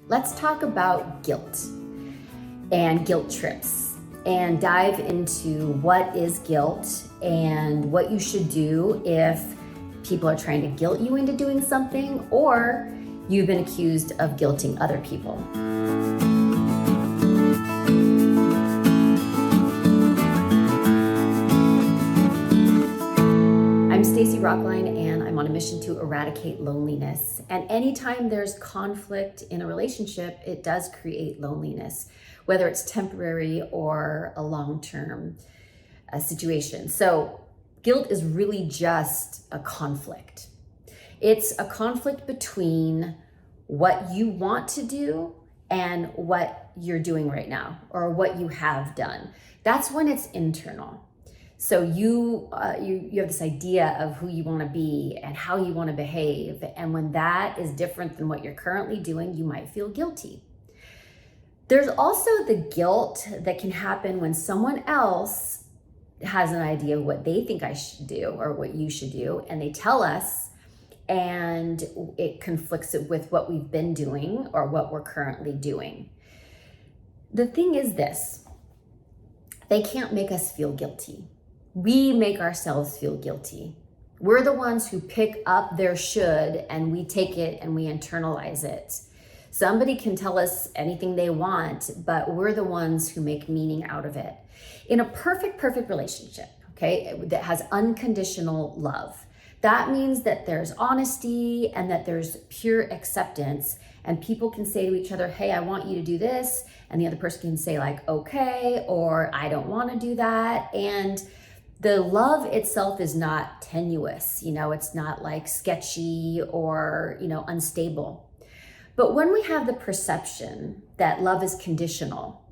let's talk about guilt and guilt trips and dive into what is guilt and what you should do if people are trying to guilt you into doing something or you've been accused of guilting other people. I'm Stacy Rocklein, and I'm on a mission to eradicate loneliness. And anytime there's conflict in a relationship, it does create loneliness, whether it's temporary or a long-term situation. So guilt is really just a conflict. It's a conflict between what you want to do and what you're doing right now, or what you have done. That's when it's internal. So you have this idea of who you want to be and how you want to behave. And when that is different than what you're currently doing, you might feel guilty. There's also the guilt that can happen when someone else has an idea of what they think I should do or what you should do, and they tell us, and it conflicts with what we've been doing or what we're currently doing. The thing is this: they can't make us feel guilty. We make ourselves feel guilty. We're the ones who pick up their should and we take it and we internalize it. Somebody can tell us anything they want, but we're the ones who make meaning out of it. In a perfect relationship, okay, that has unconditional love, that means that there's honesty and that there's pure acceptance, and people can say to each other, hey, I want you to do this, and the other person can say like, okay, or I don't want to do that. And the love itself is not tenuous, it's not like sketchy or, unstable. But when we have the perception that love is conditional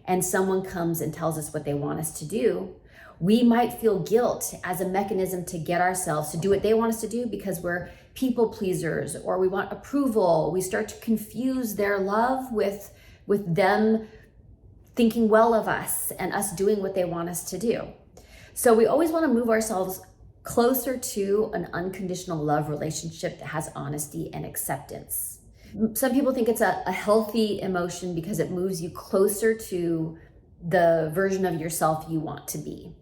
and someone comes and tells us what they want us to do, we might feel guilt as a mechanism to get ourselves to do what they want us to do because we're people pleasers or we want approval. We start to confuse their love with them thinking well of us and us doing what they want us to do. So we always want to move ourselves closer to an unconditional love relationship that has honesty and acceptance. Some people think it's a healthy emotion because it moves you closer to the version of yourself you want to be.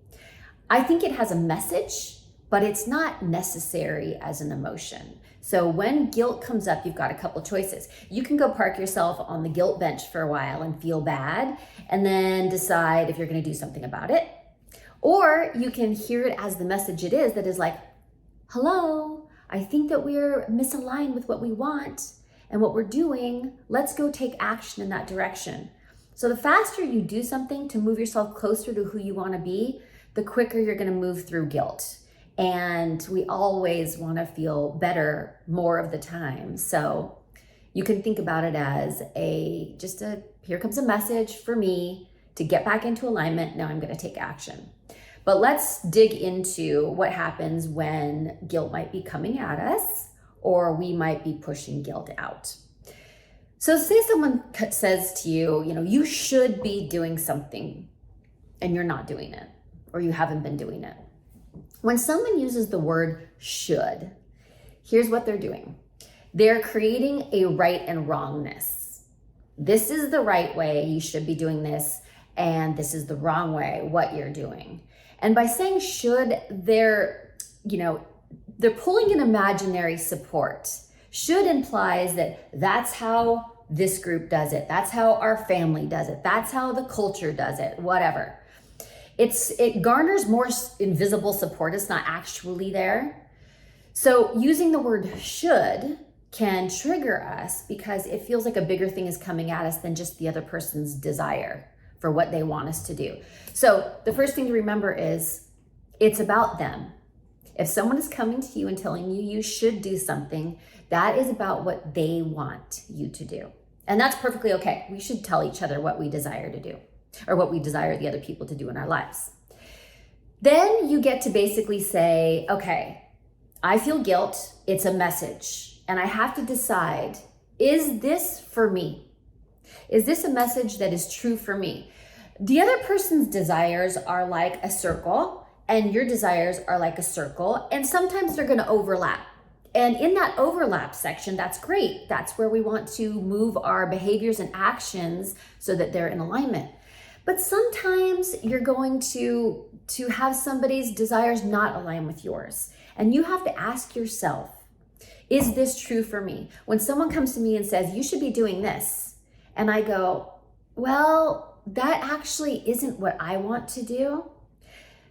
I think it has a message, but it's not necessary as an emotion. So when guilt comes up, you've got a couple choices. You can go park yourself on the guilt bench for a while and feel bad, and then decide if you're going to do something about it. Or you can hear it as the message it is, that is like, hello, I think that we're misaligned with what we want and what we're doing. Let's go take action in that direction. So the faster you do something to move yourself closer to who you want to be, the quicker you're going to move through guilt. And we always want to feel better more of the time. So you can think about it as here comes a message for me to get back into alignment. Now I'm going to take action. But let's dig into what happens when guilt might be coming at us or we might be pushing guilt out. So say someone says to you, you should be doing something and you're not doing it, or you haven't been doing it. When someone uses the word should, here's what they're doing. They're creating a right and wrongness. This is the right way, you should be doing this, and this is the wrong way, what you're doing. And by saying should, they're pulling an imaginary support. Should implies that that's how this group does it. That's how our family does it. That's how the culture does it, whatever. It garners more invisible support. It's not actually there. So using the word should can trigger us because it feels like a bigger thing is coming at us than just the other person's desire for what they want us to do. So the first thing to remember is it's about them. If someone is coming to you and telling you you should do something, that is about what they want you to do. And that's perfectly okay. We should tell each other what we desire to do or what we desire the other people to do in our lives. Then you get to basically say, okay, I feel guilt. It's a message. And I have to decide, is this for me? Is this a message that is true for me? The other person's desires are like a circle and your desires are like a circle, and sometimes they're going to overlap. And in that overlap section, that's great. That's where we want to move our behaviors and actions so that they're in alignment. But sometimes you're going to have somebody's desires not align with yours. And you have to ask yourself, is this true for me? When someone comes to me and says, you should be doing this, and I go, well, that actually isn't what I want to do,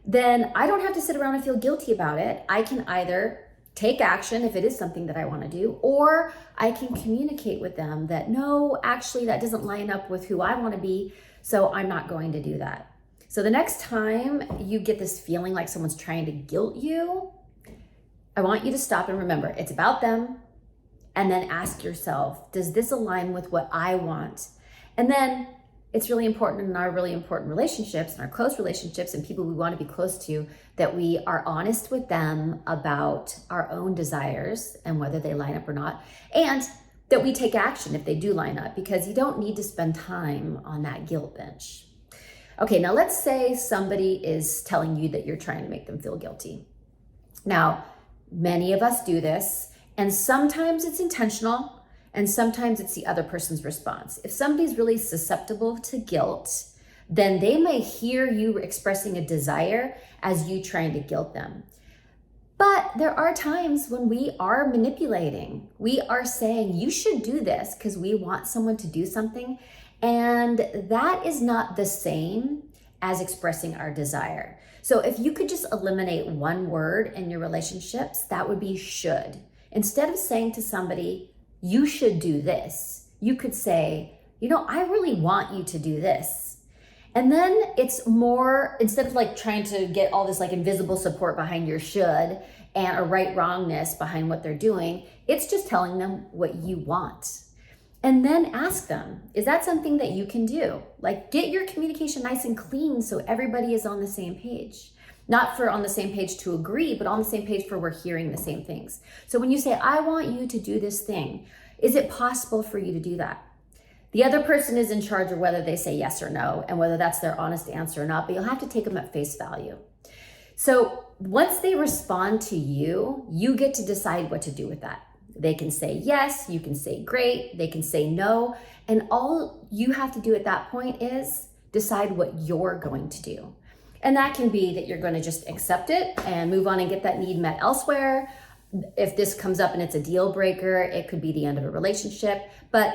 then I don't have to sit around and feel guilty about it. I can either take action if it is something that I want to do, or I can communicate with them that no, actually that doesn't line up with who I want to be, so I'm not going to do that. So the next time you get this feeling like someone's trying to guilt you, I want you to stop and remember, it's about them, and then ask yourself, does this align with what I want? And then it's really important in our really important relationships and our close relationships and people we want to be close to that we are honest with them about our own desires and whether they line up or not, and that we take action if they do line up, because you don't need to spend time on that guilt bench. Okay, now let's say somebody is telling you that you're trying to make them feel guilty. Now, many of us do this, and sometimes it's intentional, and sometimes it's the other person's response. If somebody's really susceptible to guilt, then they may hear you expressing a desire as you trying to guilt them. But there are times when we are manipulating. We are saying, you should do this because we want someone to do something. And that is not the same as expressing our desire. So if you could just eliminate one word in your relationships, that would be should. Instead of saying to somebody, you should do this, you could say, I really want you to do this. And then it's more, instead of like trying to get all this like invisible support behind your should and a right wrongness behind what they're doing, it's just telling them what you want. And then ask them, is that something that you can do? Like, get your communication nice and clean so everybody is on the same page. Not for on the same page to agree, but on the same page for we're hearing the same things. So when you say, I want you to do this thing, is it possible for you to do that? The other person is in charge of whether they say yes or no, and whether that's their honest answer or not, but you'll have to take them at face value. So once they respond to you, you get to decide what to do with that. They can say yes, you can say great, they can say no, and all you have to do at that point is decide what you're going to do. And that can be that you're going to just accept it and move on and get that need met elsewhere. If this comes up and it's a deal breaker, it could be the end of a relationship. But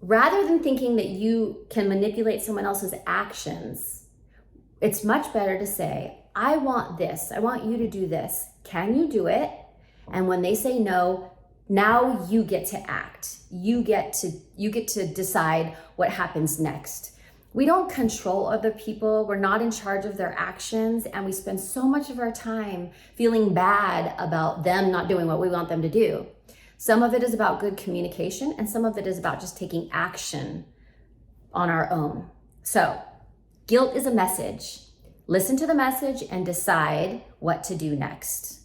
rather than thinking that you can manipulate someone else's actions, it's much better to say, I want this, I want you to do this. Can you do it? And when they say no, now you get to act. You get to decide what happens next. We don't control other people. We're not in charge of their actions. And we spend so much of our time feeling bad about them not doing what we want them to do. Some of it is about good communication, and some of it is about just taking action on our own. So, guilt is a message. Listen to the message and decide what to do next.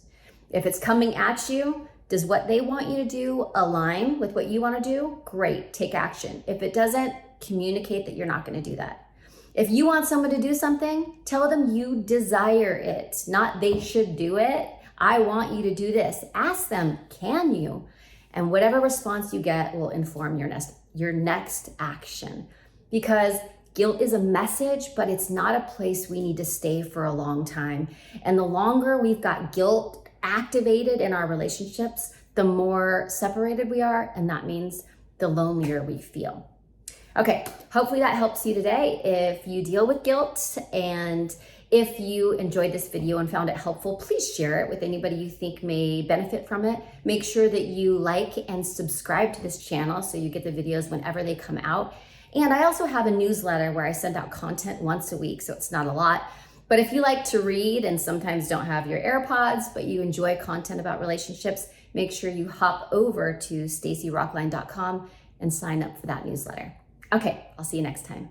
If it's coming at you, does what they want you to do align with what you want to do? Great, take action. If it doesn't, communicate that you're not going to do that. If you want someone to do something, tell them you desire it, not they should do it. I want you to do this. Ask them, can you? And whatever response you get will inform your next action. Because guilt is a message, but it's not a place we need to stay for a long time. And the longer we've got guilt activated in our relationships, the more separated we are, and that means the lonelier we feel. Okay, hopefully that helps you today. If you deal with guilt, and if you enjoyed this video and found it helpful, please share it with anybody you think may benefit from it. Make sure that you like and subscribe to this channel so you get the videos whenever they come out. And I also have a newsletter where I send out content once a week, so it's not a lot. But if you like to read and sometimes don't have your AirPods, but you enjoy content about relationships, make sure you hop over to stacyrocklein.com and sign up for that newsletter. Okay, I'll see you next time.